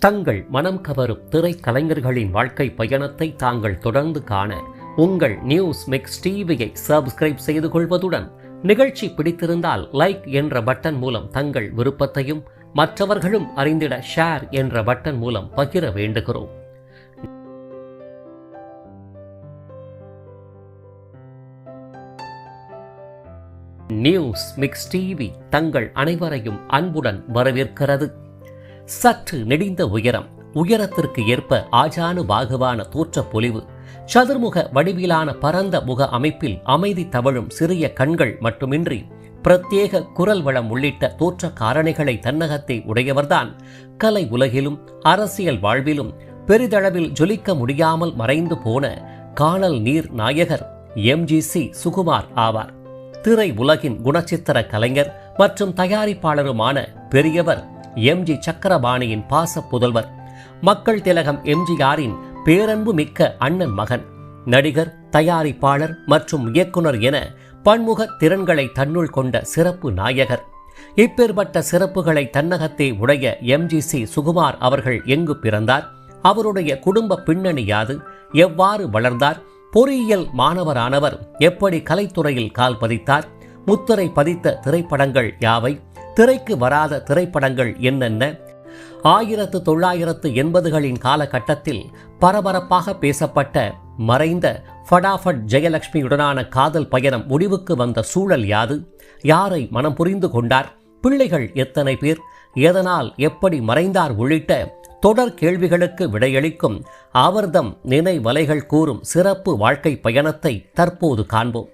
தங்கள் மனம் கவரும் திரைக்கலைஞர்களின் வாழ்க்கை பயணத்தை தாங்கள் தொடர்ந்து காண உங்கள் நியூஸ் மிக்ஸ் டிவியை சப்ஸ்கிரைப் செய்து கொள்வதுடன் நிகழ்ச்சி பிடித்திருந்தால் லைக் என்ற பட்டன் மூலம் தங்கள் விருப்பத்தையும் மற்றவர்களும் அறிந்திட ஷேர் என்ற பட்டன் மூலம் பகிர வேண்டுகிறோம். நியூஸ் மிக்ஸ் டிவி தங்கள் அனைவரையும் அன்புடன் வரவேற்கிறது. சற்று நெடிந்த உயரத்திற்கு ஏற்ப ஆஜானு பாகுவான தோற்றப்பொலிவு, சதுர்முக வடிவிலான பரந்த முக அமைப்பில் அமைதி தவழும் சிறிய கண்கள் மட்டுமின்றி பிரத்யேக குரல் வளம் உள்ளிட்ட தோற்ற காரணிகளை தன்னகத்தை உடையவர்தான் கலை உலகிலும் அரசியல் வாழ்விலும் பெரிதளவில் ஜொலிக்க முடியாமல் மறைந்து போன காணல் நீர் நாயகர் எம்ஜிசி சுகுமார் ஆவார். திரை உலகின் குணச்சித்திர கலைஞர் மற்றும் தயாரிப்பாளருமான பெரியவர் எம்ஜி சக்கரபாணியின் பாச புதல்வர், மக்கள் திலகம் எம்ஜிஆரின் பேரன்பு மிக்க அண்ணன் மகன், நடிகர், தயாரிப்பாளர் மற்றும் இயக்குனர் என பன்முக திறன்களை தன்னுள் கொண்ட சிறப்பு நாயகர். இப்பேற்பட்ட சிறப்புகளை தன்னகத்தே உடைய எம்ஜிசி சுகுமார் அவர்கள் எங்கு பிறந்தார், அவருடைய குடும்ப பின்னணி யாது, எவ்வாறு வளர்ந்தார், பொறியியல் மாணவரானவர் எப்படி கலைத்துறையில் கால் பதித்தார், முத்திரை பதித்த திரைப்படங்கள் யாவை, திரைக்கு வராத திரைப்படங்கள் என்னென்ன, 1980களின் காலகட்டத்தில் பரபரப்பாக பேசப்பட்ட மறைந்த ஃபடாஃபட் ஜெயலட்சுமியுடனான காதல் பயணம் முடிவுக்கு வந்த சூழல் யாது, யாரை மனம் புரிந்து கொண்டார், பிள்ளைகள் எத்தனை பேர், எதனால் எப்படி மறைந்தார் உள்ளிட்ட தொடர் கேள்விகளுக்கு விடையளிக்கும் அவர்தம் நினைவலைகள் கூறும் சிறப்பு வாழ்க்கை பயணத்தை தற்போது காண்போம்.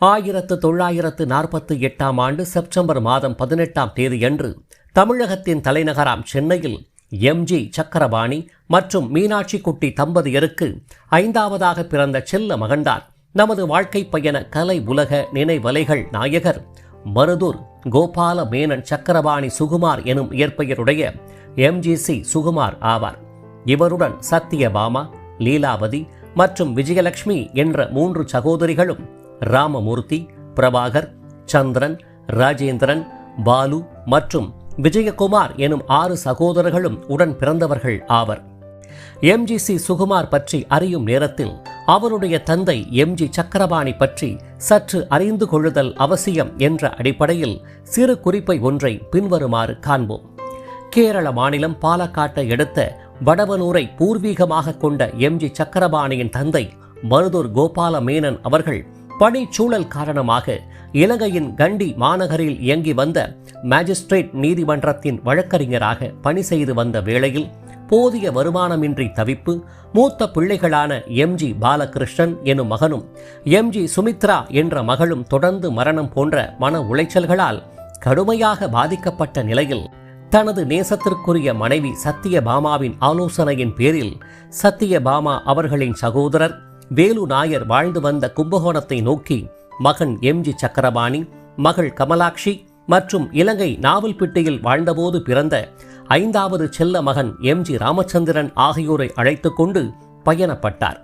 1948 ஆண்டு செப்டம்பர் மாதம் 18ஆம் தேதியன்று தமிழகத்தின் தலைநகராம் சென்னையில் எம்ஜி சக்கரபாணி மற்றும் மீனாட்சி குட்டி தம்பதியருக்கு 5வதாக பிறந்த செல்ல மகன்தான் நமது வாழ்க்கை பயண கலை உலக நினைவலைகள் நாயகர் மருதூர் கோபால மேனன் சக்கரபாணி சுகுமார் எனும் இயற்பெயருடைய எம்ஜிசி சுகுமார் ஆவார். இவருடன் சத்தியபாமா, லீலாவதி மற்றும் விஜயலட்சுமி என்ற 3 சகோதரிகளும், ராமமூர்த்தி, பிரபாகர், சந்திரன், ராஜேந்திரன், பாலு மற்றும் விஜயகுமார் எனும் 6 சகோதரர்களும் உடன் பிறந்தவர்கள் ஆவர். எம்ஜிசி சுகுமார் பற்றி அறியும் நேரத்தில் அவருடைய தந்தை எம்ஜி சக்கரபாணி பற்றி சற்று அறிந்து கொள்ளுதல் அவசியம் என்ற அடிப்படையில் சிறு குறிப்பை ஒன்றை பின்வருமாறு காண்போம். கேரள மாநிலம் பாலக்காட்டை அடுத்த வடவனூரை பூர்வீகமாக கொண்ட எம்ஜி சக்கரபாணியின் தந்தை மருதூர் கோபால மேனன் அவர்கள் பணிச்சூழல் காரணமாக இலங்கையின் கண்டி மாநகரில் இயங்கி வந்த மேஜிஸ்ட்ரேட் நீதிமன்றத்தின் வழக்கறிஞராக பணி செய்து வந்த வேளையில் போதிய வருமானமின்றி தவிப்பு, மூத்த பிள்ளைகளான எம்ஜி பாலகிருஷ்ணன் எனும் மகனும் எம்ஜி சுமித்ரா என்ற மகளும் தொடர்ந்து மரணம் போன்ற மன உளைச்சல்களால் கடுமையாக பாதிக்கப்பட்ட நிலையில் தனது நேசத்திற்குரிய மனைவி சத்தியபாமாவின் ஆலோசனையின் பேரில் சத்தியபாமா அவர்களின் சகோதரர் வேலு நாயர் வாழ்ந்து வந்த கும்பகோணத்தை நோக்கி மகன் எம்ஜி சக்கரபாணி, மகள் கமலாட்சி மற்றும் இலங்கை நாவல்பிட்டியில் வாழ்ந்தபோது பிறந்த 5வது செல்ல மகன் எம்ஜி ராமச்சந்திரன் ஆகியோரை அழைத்து கொண்டு பயணப்பட்டார்.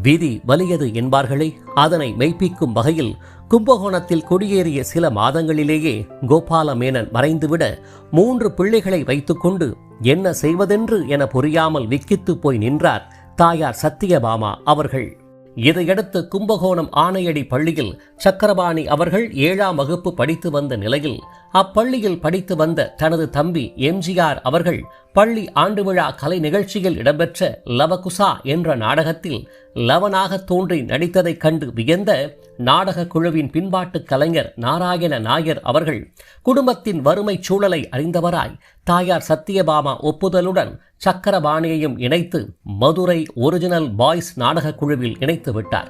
விதி வலியது என்பார்களே, அதனை மெய்ப்பிக்கும் வகையில் கும்பகோணத்தில் குடியேறிய சில மாதங்களிலேயே கோபால மேனன் மறைந்துவிட 3 பிள்ளைகளை வைத்துக்கொண்டு என்ன செய்வதென்று என புரியாமல் விக்கித்து போய் நின்றார் தாயார் சத்தியபாமா அவர்கள். இதையடுத்து கும்பகோணம் ஆணையடி பள்ளியில் சக்கரபாணி அவர்கள் 7ஆம் வகுப்பு படித்து வந்த நிலையில் அப்பள்ளியில் படித்து வந்த தனது தம்பி எம்ஜிஆர் அவர்கள் பள்ளி ஆண்டு விழா கலை நிகழ்ச்சியில் இடம்பெற்ற லவகுசா என்ற நாடகத்தில் லவனாக தோன்றி நடித்ததைக் கண்டு வியந்த நாடக குழுவின் பின்பாட்டு கலைஞர் நாராயண நாயர் அவர்கள் குடும்பத்தின் வறுமை சூழலை அறிந்தவராய் தாயார் சத்தியபாமா ஒப்புதலுடன் சக்கரபாணியையும் இணைத்து மதுரை ஒரிஜினல் பாய்ஸ் நாடக குழுவில் இணைத்து விட்டார்.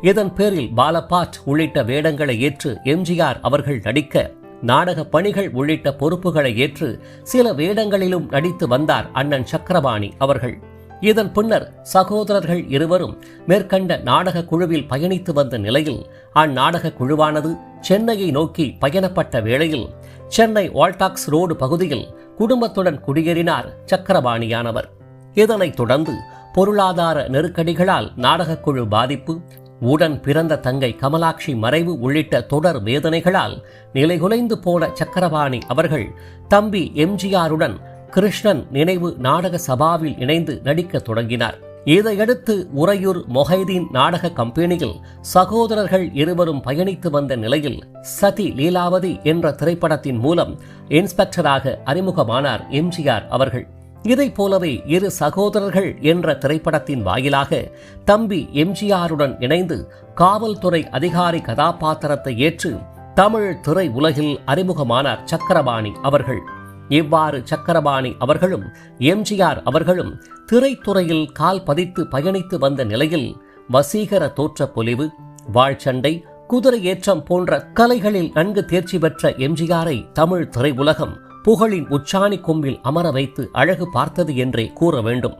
இதன் பேரில் பாலபாட் உள்ளிட்ட வேடங்களை ஏற்று எம்ஜிஆர் அவர்கள் நடிக்க, நாடக பணிகள் உள்ளிட்ட பொறுப்புகளை ஏற்று சில வேடங்களிலும் நடித்து வந்தார் அண்ணன் சக்கரபாணி அவர்கள். இதன் பின்னர் சகோதரர்கள் இருவரும் மேற்கண்ட நாடக குழுவில் பயணித்து வந்த நிலையில் அந்நாடக குழுவானது சென்னையை நோக்கி பயணப்பட்ட வேளையில் சென்னை வால்டாக்ஸ் ரோடு பகுதியில் குடும்பத்துடன் குடியேறினார் சக்கரபாணியானவர். இதனைத் தொடர்ந்து பொருளாதார நெருக்கடிகளால் நாடகக்குழு பாதிப்பு, உடன் பிறந்த தங்கை கமலாட்சி மறைவு உள்ளிட்ட தொடர் வேதனைகளால் நிலைகுலைந்து போன சக்கரபாணி அவர்கள் தம்பி எம்ஜிஆருடன் கிருஷ்ணன் நினைவு நாடக சபாவில் இணைந்து நடிக்க தொடங்கினார். இதையடுத்து உறையூர் மொஹைதீன் நாடக கம்பெனியில் சகோதரர்கள் இருவரும் பயணித்து வந்த நிலையில் சதி லீலாவதி என்ற திரைப்படத்தின் மூலம் இன்ஸ்பெக்டராக அறிமுகமானார் எம்ஜிஆர் அவர்கள். இதைப் போலவே இரு சகோதரர்கள் என்ற திரைப்படத்தின் வாயிலாக தம்பி எம்ஜிஆருடன் இணைந்து காவல்துறை அதிகாரி கதாபாத்திரத்தை ஏற்று தமிழ் திரை உலகில் அறிமுகமானார் சக்கரபாணி அவர்கள். இவ்வாறு சக்கரபாணி அவர்களும் எம்ஜிஆர் அவர்களும் திரைத்துறையில் கால் பதித்து பயணித்து வந்த நிலையில் வசீகர தோற்ற பொலிவு, வாழ்ச்சண்டை, குதிரை ஏற்றம் போன்ற கலைகளில் நன்கு தேர்ச்சி பெற்ற எம்ஜிஆரை தமிழ் திரை உலகம் புகழின் உச்சாணி கொம்பில் அமர வைத்து அழகு பார்த்தது என்றே கூற வேண்டும்.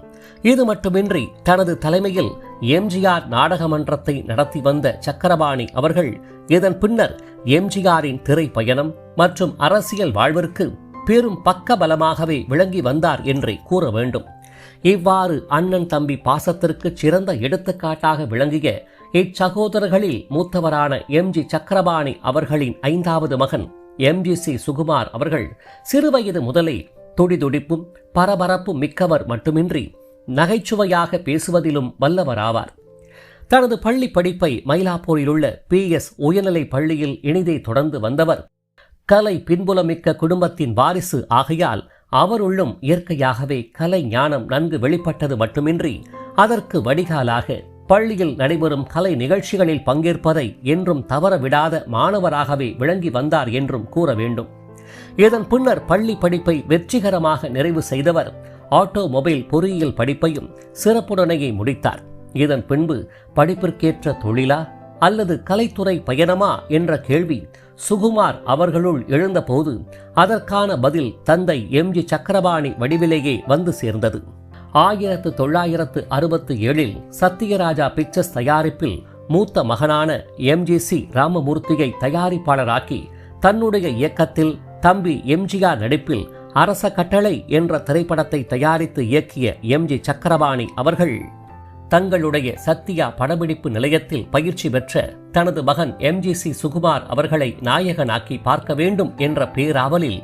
இது மட்டுமின்றி தனது தலைமையில் எம்ஜிஆர் நாடக மன்றத்தை நடத்தி வந்த சக்கரபாணி அவர்கள் இதன் பின்னர் எம்ஜிஆரின் திரை பயணம் மற்றும் அரசியல் வாழ்விற்கு பெரும் பக்கபலமாகவே விளங்கி வந்தார் என்றே கூற வேண்டும். இவ்வாறு அண்ணன் தம்பி பாசத்திற்கு சிறந்த எடுத்துக்காட்டாக விளங்கிய இச்சகோதரர்களில் மூத்தவரான எம்ஜி சக்கரபாணி அவர்களின் 5வது மகன் எம்ஜிசி சுகுமார் அவர்கள் சிறுவயது முதலே துடிதுடிப்பும் பரபரப்பும் மிக்கவர் மட்டுமின்றி நகைச்சுவையாக பேசுவதிலும் வல்லவராவார். தனது பள்ளி படிப்பை மயிலாப்பூரில் உள்ள PS உயர்நிலை பள்ளியில் இனிதே தொடர்ந்து வந்தவர். கலை பின்புலமிக்க குடும்பத்தின் வாரிசு ஆகையால் அவருள்ளும் இயற்கையாகவே கலை ஞானம் நன்கு வெளிப்பட்டது மட்டுமின்றி அதற்கு வடிகாலாக பள்ளியில் நடைபெறும் கலை நிகழ்ச்சிகளில் பங்கேற்பதை என்றும் தவறவிடாத மாணவராகவே விளங்கி வந்தார் என்றும் கூற வேண்டும். இதன் பின்னர் பள்ளி படிப்பை வெற்றிகரமாக நிறைவு செய்தவர் ஆட்டோமொபைல் பொறியியல் படிப்பையும் சிறப்புடனேயே முடித்தார். இதன் பின்பு படிப்பிற்கேற்ற தொழிலா அல்லது கலைத்துறை பயணமா என்ற கேள்வி சுகுமார் அவர்களுள் எழுந்தபோது அதற்கான பதில் தந்தை எம்ஜி சக்கரபாணி வடிவிலேயே வந்து சேர்ந்தது. 1967 சத்யராஜா பிக்சர்ஸ் தயாரிப்பில் மூத்த மகனான எம்ஜிசி ராமமூர்த்தியை தயாரிப்பாளராக்கி தன்னுடைய இயக்கத்தில் தம்பி எம்ஜிஆர் நடிப்பில் அரச கட்டளை என்ற திரைப்படத்தை தயாரித்து இயக்கிய எம்ஜி சக்கரபாணி அவர்கள் தங்களுடைய சத்யா படப்பிடிப்பு நிலையத்தில் பயிற்சி பெற்ற தனது மகன் எம்ஜிசி சுகுமார் அவர்களை நாயகனாக்கி பார்க்க வேண்டும் என்ற பேராவலில்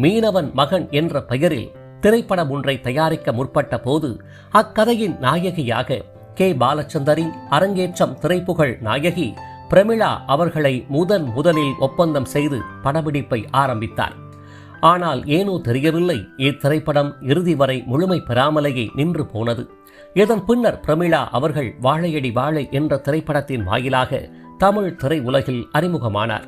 மீனவன் மகன் என்ற பெயரில் திரைப்படம் ஒன்றை தயாரிக்க முற்பட்ட போது அக்கதையின் நாயகியாக கே பாலச்சந்தரின் அரங்கேற்றம் திரைப்புகழ் நாயகி பிரமிளா அவர்களை முதலில் ஒப்பந்தம் செய்து படப்பிடிப்பை ஆரம்பித்தார். ஆனால் ஏனோ தெரியவில்லை, இத்திரைப்படம் இறுதி வரை முழுமை பெறாமலேயே நின்று போனது. இதன் பின்னர் பிரமிளா அவர்கள் வாழையடி வாழை என்ற திரைப்படத்தின் வாயிலாக தமிழ் திரை உலகில் அறிமுகமானார்.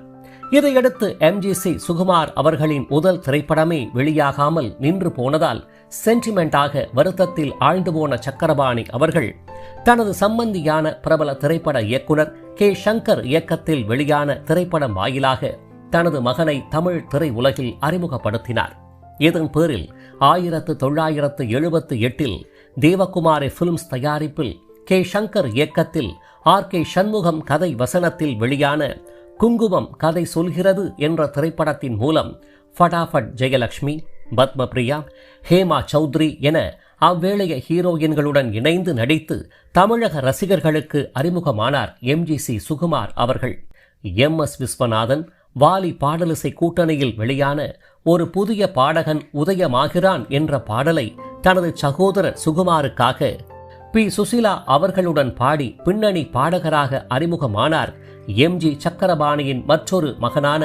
இதையடுத்து எம்ஜிசி சுகுமார் அவர்களின் முதல் திரைப்படமே வெளியாகாமல் நின்று போனதால் சென்டிமெண்டாக வருத்தத்தில் ஆழ்ந்து போன சக்கரபாணி அவர்கள் தனது சம்பந்தியான பிரபல திரைப்பட இயக்குனர் கே சங்கர் இயக்கத்தில் வெளியான திரைப்படம் வாயிலாக தனது மகனை தமிழ் திரை உலகில் அறிமுகப்படுத்தினார். இதன் பேரில் 1978 தேவகுமாரி பிலிம்ஸ் தயாரிப்பில் கே சங்கர் இயக்கத்தில் RK சண்முகம் கதை வசனத்தில் வெளியான குங்குமம் கதை சொல்கிறது என்ற திரைப்படத்தின் மூலம் ஃபடாஃபட் ஜெயலட்சுமி, பத்மபிரியா, ஹேமா சௌத்ரி என அவ்வேளைய ஹீரோயின்களுடன் இணைந்து நடித்து தமிழக ரசிகர்களுக்கு அறிமுகமானார் எம்ஜிசி சுகுமார் அவர்கள். MS விஸ்வநாதன், வாலி பாடலிசை கூட்டணியில் வெளியான ஒரு புதிய பாடகன் உதயமாகிறான் என்ற பாடலை தனது சகோதரர் சுகுமாருக்காக P. சுசிலா அவர்களுடன் பாடி பின்னணி பாடகராக அறிமுகமானார் எம்ஜி சக்கரபாணியின் மற்றொரு மகனான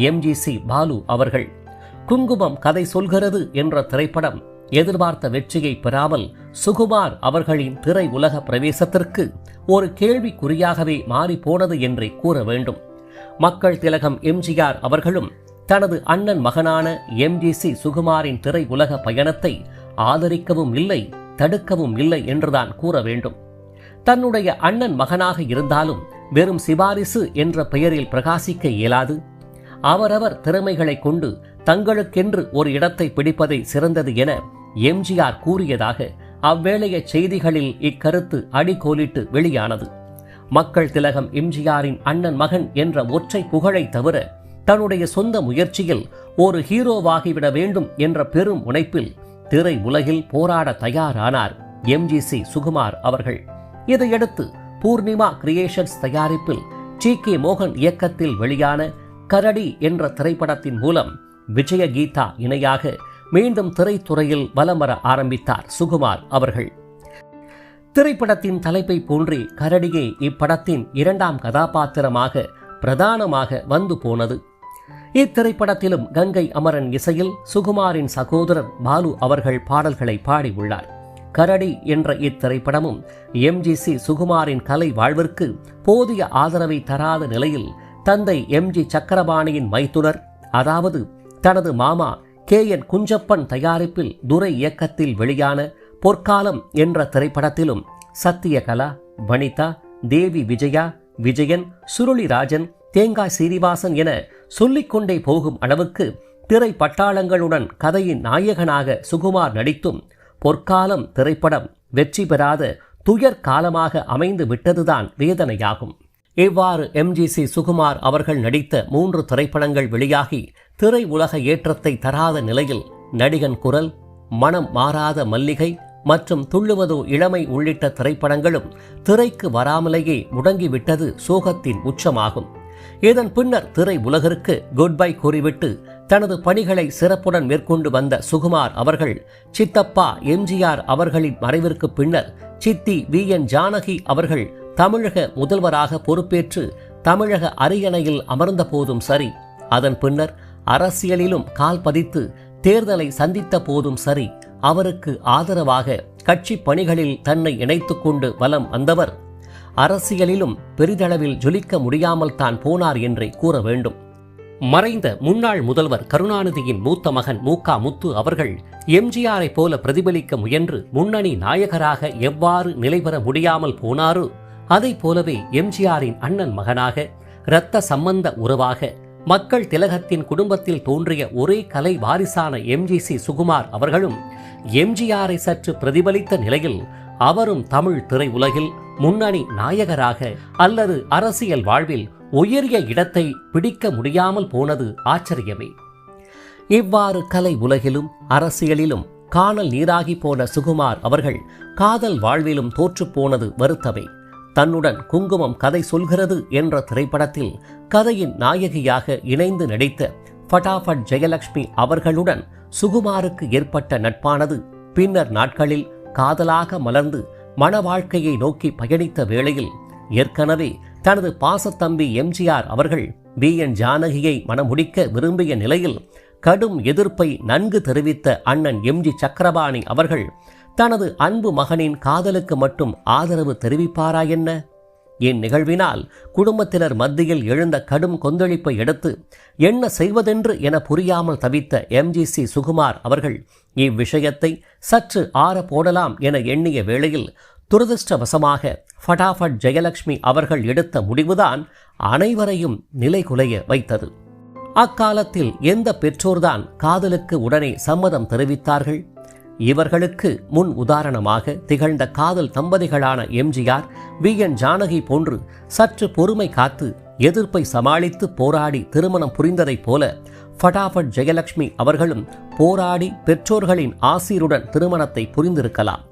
எம்ஜிசி பாலு அவர்கள். குங்குமம் கதை சொல்கிறது என்ற திரைப்படம் எதிர்பார்த்த வெற்றியை பெறாமல் சுகுமார் அவர்களின் திரை உலக பிரவேசத்திற்கு ஒரு கேள்விக்குறியாகவே மாறி போனது என்றே கூற வேண்டும். மக்கள் திலகம் எம்ஜிஆர் அவர்களும் தனது அண்ணன் மகனான எம்ஜிசி சுகுமாரின் திரை உலக பயணத்தை ஆதரிக்கவும் இல்லை, தடுக்கவும் இல்லை என்றுதான் கூற வேண்டும். தன்னுடைய அண்ணன் மகனாக இருந்தாலும் வெறும் சிபாரிசு என்ற பெயரில் பிரகாசிக்க இயலாது. அவரவர் திறமைகளை கொண்டு தங்களுக்கென்று ஒரு இடத்தை பிடிப்பதை சிறந்தது என எம்ஜிஆர் கூறியதாக அவ்வேளைய செய்திகளில் இக்கருத்து அடிக்கோலிட்டு வெளியானது. மக்கள் திலகம் எம்ஜிஆரின் அண்ணன் மகன் என்ற ஒற்றை புகழை தவிர தன்னுடைய சொந்த முயற்சியில் ஒரு ஹீரோவாகிவிட வேண்டும் என்ற பெரும் முனைப்பில் திரை உலகில் போராட தயாரானார் எம்ஜிசி சுகுமார் அவர்கள். இதையடுத்து பூர்ணிமா கிரியேஷன்ஸ் தயாரிப்பில் TK மோகன் இயக்கத்தில் வெளியான கரடி என்ற திரைப்படத்தின் மூலம் விஜயகீதா இணையாக மீண்டும் திரைத்துறையில் வலம் வர ஆரம்பித்தார் சுகுமார் அவர்கள். திரைப்படத்தின் தலைப்பை போன்றே கரடியே இப்படத்தின் இரண்டாம் கதாபாத்திரமாக பிரதானமாக வந்து போனது. இத்திரைப்படத்திலும் கங்கை அமரன் இசையில் சுகுமாரின் சகோதரர் பாலு அவர்கள் பாடல்களை பாடியுள்ளார். கரடி என்ற இத்திரைப்படமும் எம்ஜிசி சுகுமாரின் கலை வாழ்விற்கு போதிய ஆதரவை தராத நிலையில் தந்தை எம்ஜி சக்கரபாணியின் மைத்துனர், அதாவது தனது மாமா KN குஞ்சப்பன் தயாரிப்பில் துரை இயக்கத்தில் வெளியான பொற்காலம் என்ற திரைப்படத்திலும் சத்தியகலா, வனிதா, தேவி விஜயா, விஜயன், சுருளிராஜன், தேங்காய் சீனிவாசன் என சொல்லிக்கொண்டே போகும் அளவுக்கு திரை பட்டாளங்களுடன் கதையின் நாயகனாக சுகுமார் நடித்தும் பொற்காலம் திரைப்படம் வெற்றி பெறாத துயர் காலமாக அமைந்து விட்டதுதான் வேதனையாகும். இவ்வாறு எம்ஜிசி சுகுமார் அவர்கள் நடித்த 3 திரைப்படங்கள் வெளியாகி திரை உலக ஏற்றத்தை தராத நிலையில் நடிகன் குரல், மனம் மாறாத மல்லிகை மற்றும் துள்ளுவதோ இளமை உள்ளிட்ட திரைப்படங்களும் திரைக்கு வராமலேயே முடங்கிவிட்டது சோகத்தின் உச்சமாகும். இதன் பின்னர் திரை உலகிற்கு குட் பை கூறிவிட்டு தனது பணிகளை சிறப்புடன் மேற்கொண்டு வந்த சுகுமார் அவர்கள் சித்தப்பா எம்ஜிஆர் அவர்களின் மறைவிற்கு பின்னர் சித்தி VN ஜானகி அவர்கள் தமிழக முதல்வராக பொறுப்பேற்று தமிழக அரியணையில் அமர்ந்த போதும் சரி, அதன் பின்னர் அரசியலிலும் கால் பதித்து தேர்தலை சந்தித்த போதும் சரி, அவருக்கு ஆதரவாக கட்சி பணிகளில் தன்னை இணைத்துக் கொண்டு வலம் வந்தவர் அரசியலிலும் பெரிதளவில் ஜொலிக்க முடியாமல் தான் போனார் என்றே கூற வேண்டும். மறைந்த முன்னாள் முதல்வர் கருணாநிதியின் மூத்த மகன் மு.க. முத்து அவர்கள் எம்ஜிஆரை போல பிரதிபலிக்க முயன்று முன்னணி நாயகராக எவ்வாறு நிலைபெற முடியாமல் போனாரோ அதை போலவே எம்ஜிஆரின் அண்ணன் மகனாக, இரத்த சம்பந்த உறவாக, மக்கள் திலகத்தின் குடும்பத்தில் தோன்றிய ஒரே கலை வாரிசான எம்ஜிசி சுகுமார் அவர்களும் எம்ஜிஆரை சற்று பிரதிபலித்த நிலையில் அவரும் தமிழ் திரை உலகில் முன்னணி நாயகராக அல்லது அரசியல் வாழ்வில் உயரிய இடத்தை பிடிக்க முடியாமல் போனது ஆச்சரியமே. இவ்வாறு கலை உலகிலும் அரசியலிலும் காணல் நீராகி போன சுகுமார் அவர்கள் காதல் வாழ்விலும் தோற்றுப்போனது வருத்தமே. தன்னுடன் குங்குமம் கதை சொல்கிறது என்ற திரைப்படத்தில் கதையின் நாயகியாக இணைந்து நடித்த ஃபட்டாஃபட் ஜெயலட்சுமி அவர்களுடன் சுகுமாருக்கு ஏற்பட்ட நட்பானது பின்னர் நாட்களில் காதலாக மலர்ந்து மன வாழ்க்கையை நோக்கி பயணித்த வேளையில் ஏற்கனவே தனது பாசத்தம்பி எம்ஜிஆர் அவர்கள் VN ஜானகியை மணமுடிக்க விரும்பிய நிலையில் கடும் எதிர்ப்பை நன்கு தெரிவித்த அண்ணன் எம்ஜி சக்கரபாணி அவர்கள் தனது அன்பு மகனின் காதலுக்கு மட்டும் ஆதரவு தெரிவிப்பாரா என்ன? இந்நிகழ்வினால் குடும்பத்தினர் மத்தியில் எழுந்த கடும் கொந்தளிப்பை எடுத்து என்ன செய்வதென்று என புரியாமல் தவித்த எம்ஜிசி சுகுமார் அவர்கள் இவ்விஷயத்தை சற்று ஆற போடலாம் என எண்ணிய வேளையில் துரதிருஷ்டவசமாக ஃபட்டாஃபட் ஜெயலட்சுமி அவர்கள் எடுத்த முடிவுதான் அனைவரையும் நிலைகுலைய வைத்தது. அக்காலத்தில் எந்த பெற்றோர்தான் காதலுக்கு உடனே சம்மதம் தெரிவித்தார்கள்? இவர்களுக்கு முன் உதாரணமாக திகழ்ந்த காதல் தம்பதிகளான எம்ஜிஆர், VN ஜானகி போன்று சற்று பொறுமை காத்து எதிர்ப்பை சமாளித்து போராடி திருமணம் புரிந்ததைப் போல ஃபட்டாஃபட் ஜெயலட்சுமி அவர்களும் போராடி பெற்றோர்களின் ஆசீருடன் திருமணத்தை புரிந்திருக்கலாம்.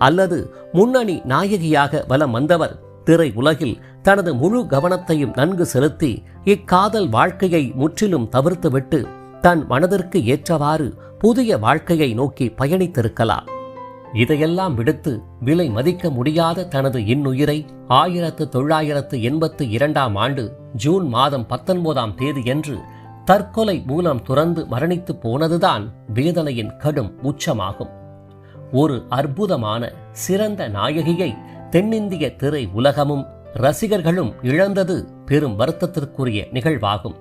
அல்லது முன்னணி நாயகியாக வலம் வந்தவர் திரை உலகில் தனது முழு கவனத்தையும் நன்கு செலுத்தி இக்காதல் வாழ்க்கையை முற்றிலும் தவிர்த்துவிட்டு தன் மனதிற்கு ஏற்றவாறு புதிய வாழ்க்கையை நோக்கி பயணித்திருக்கலாம். இதையெல்லாம் விடுத்து விலை மதிக்க முடியாத தனது இன்னுயிரை 1982 ஆண்டு ஜூன் மாதம் 19ஆம் தேதியன்று தற்கொலை மூலம் துறந்து மரணித்து போனதுதான் வேதனையின் கடும் உச்சமாகும். ஒரு அற்புதமான சிறந்த நாயகியை தென்னிந்திய திரை உலகமும் ரசிகர்களும் இழந்தது பெரும் வருத்தத்திற்குரிய நிகழ்வாகும்.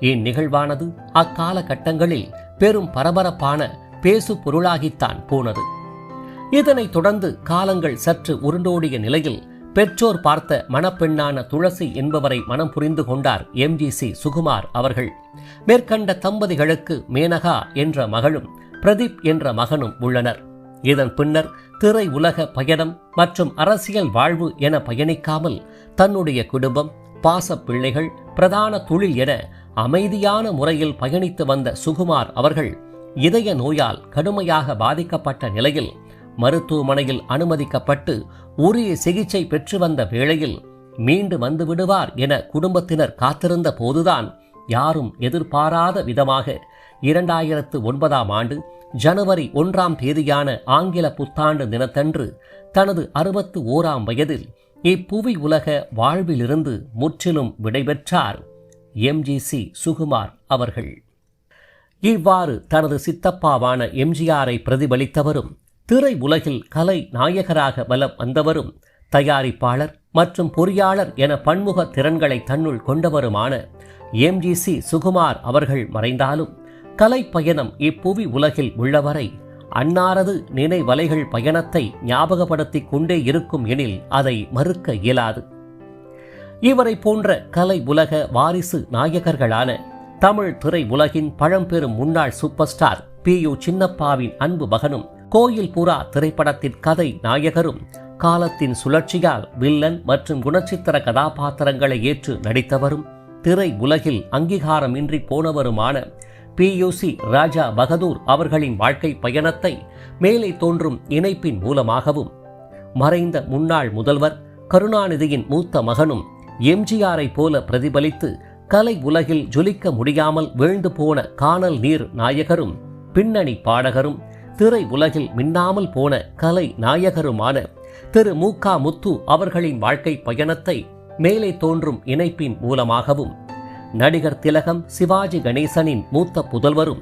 இந்நிகழ்வானது அக்காலகட்டங்களில் பெரும் பரபரப்பான பேசு பொருளாகித்தான் போனது. இதனைத் தொடர்ந்து காலங்கள் சற்று உருண்டோடிய நிலையில் பெற்றோர் பார்த்த மணப்பெண்ணான துளசி என்பவரை மனம் புரிந்து கொண்டார் எம்ஜிசி சுகுமார் அவர்கள். மேற்கண்ட தம்பதிகளுக்கு மேனகா என்ற மகளும் பிரதீப் என்ற மகனும் உள்ளனர். இதன் பின்னர் திரை உலக பயணம் மற்றும் அரசியல் வாழ்வு என பயணிக்காமல் தன்னுடைய குடும்பம், பாச பிள்ளைகள், பிரதான தொழில் என அமைதியான முறையில் பயணித்து வந்த சுகுமார் அவர்கள் இதய நோயால் கடுமையாக பாதிக்கப்பட்ட நிலையில் மருத்துவமனையில் அனுமதிக்கப்பட்டு உரிய சிகிச்சை பெற்று வந்த வேளையில் மீண்டு வந்து விடுவார் என குடும்பத்தினர் காத்திருந்த போதுதான் யாரும் எதிர்பாராத விதமாக 2009ஆம் ஆண்டு ஜனவரி 1ஆம் தேதியான ஆங்கில புத்தாண்டு தினத்தன்று தனது 61ஆம் வயதில் இப்புவி உலக வாழ்விலிருந்து முற்றிலும் விடைபெற்றார் எம்ஜிசி சுகுமார் அவர்கள். இவ்வாறு தனது சித்தப்பாவான எம்ஜிஆரை பிரதிபலித்தவரும் திரை உலகில் கலை நாயகராக வலம் வந்தவரும் தயாரிப்பாளர் மற்றும் பொறியாளர் என பன்முக திறன்களை தன்னுள் கொண்டவருமான எம்ஜிசி சுகுமார் அவர்கள் மறைந்தாலும் கலை பயணம் இப்புவி உலகில் உள்ளவரை அன்னாரது நினைவலைகள் பயணத்தை ஞாபகப்படுத்திக் கொண்டே இருக்கும் எனில் அதை மறுக்க இயலாது. இவரை போன்ற கலை உலக வாரிசு நாயகர்களான தமிழ் திரை உலகின் பழம்பெரும் முன்னாள் சூப்பர் ஸ்டார் PU சின்னப்பாவின் அன்பு மகனும் கோயில் புறா திரைப்படத்தின் கதை நாயகரும் காலத்தின் சுழற்சியால் வில்லன் மற்றும் குணச்சித்திர கதாபாத்திரங்களை ஏற்று நடித்தவரும் திரை உலகில் அங்கீகாரமின்றி போனவருமான PUC ராஜா பகதூர் அவர்களின் வாழ்க்கை பயணத்தை மேலே தோன்றும் இணைப்பின் மூலமாகவும் மறைந்த முன்னாள் முதல்வர் கருணாநிதியின் மூத்த மகனும் எம்ஜிஆரை போல பிரதிபலித்து கலை உலகில் ஜொலிக்க முடியாமல் வீழ்ந்து போன கானல் நீர் நாயகரும் பின்னணி பாடகரும் திரை உலகில் மின்னாமல் போன கலை நாயகருமான திரு மு.க. முத்து அவர்களின் வாழ்க்கை பயணத்தை மேலே தோன்றும் இணைப்பின் மூலமாகவும் நடிகர் திலகம் சிவாஜி கணேசனின் மூத்த புதல்வரும்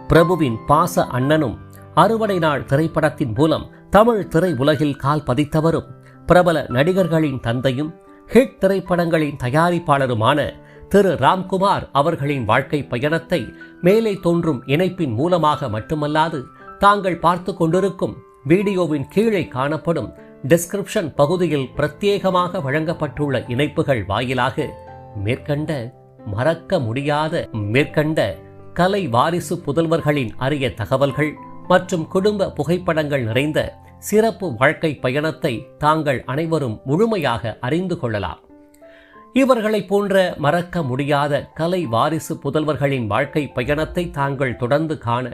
பிரபுவின் பாச அண்ணனும் அறுவடை நாள் திரைப்படத்தின் மூலம் தமிழ் திரை உலகில் கால் பதித்தவரும் பிரபல நடிகர்களின் தந்தையும் ஹிட் திரைப்படங்களின் தயாரிப்பாளருமான திரு ராம்குமார் அவர்களின் வாழ்க்கை பயணத்தை மேலே தோன்றும் இணைப்பின் மூலமாக மட்டுமல்லாது தாங்கள் பார்த்து கொண்டிருக்கும் வீடியோவின் கீழே காணப்படும் டிஸ்கிரிப்ஷன் பகுதியில் பிரத்யேகமாக வழங்கப்பட்டுள்ள இணைப்புகள் வாயிலாக மேற்கண்ட கலை வாரிசு புதல்வர்களின் அரிய தகவல்கள் மற்றும் குடும்ப புகைப்படங்கள் நிறைந்த சிறப்பு வாழ்க்கை பயணத்தை தாங்கள் அனைவரும் முழுமையாக அறிந்து கொள்ளலாம். இவர்களைப் போன்ற மறக்க முடியாத கலை வாரிசு புதல்வர்களின் வாழ்க்கை பயணத்தை தாங்கள் தொடர்ந்து காண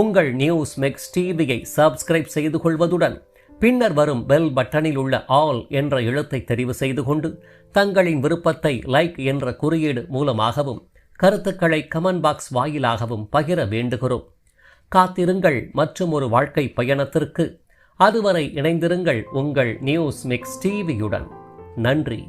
உங்கள் நியூஸ் மிக்ஸ் டிவியை சப்ஸ்கிரைப் செய்து கொள்வதுடன் பின்னர் வரும் பெல் பட்டனில் உள்ள ஆல் என்ற எழுத்தை தெரிவு செய்து கொண்டு தங்களின் விருப்பத்தை லைக் என்ற குறியீடு மூலமாகவும் கருத்துக்களை கமெண்ட் பாக்ஸ் வாயிலாகவும் பகிர வேண்டுகிறோம். காத்திருங்கள் மற்றும் ஒரு வாழ்க்கை பயணத்திற்கு. அதுவரை இணைந்திருங்கள் உங்கள் நியூஸ் மிக்ஸ் டிவியுடன். நன்றி.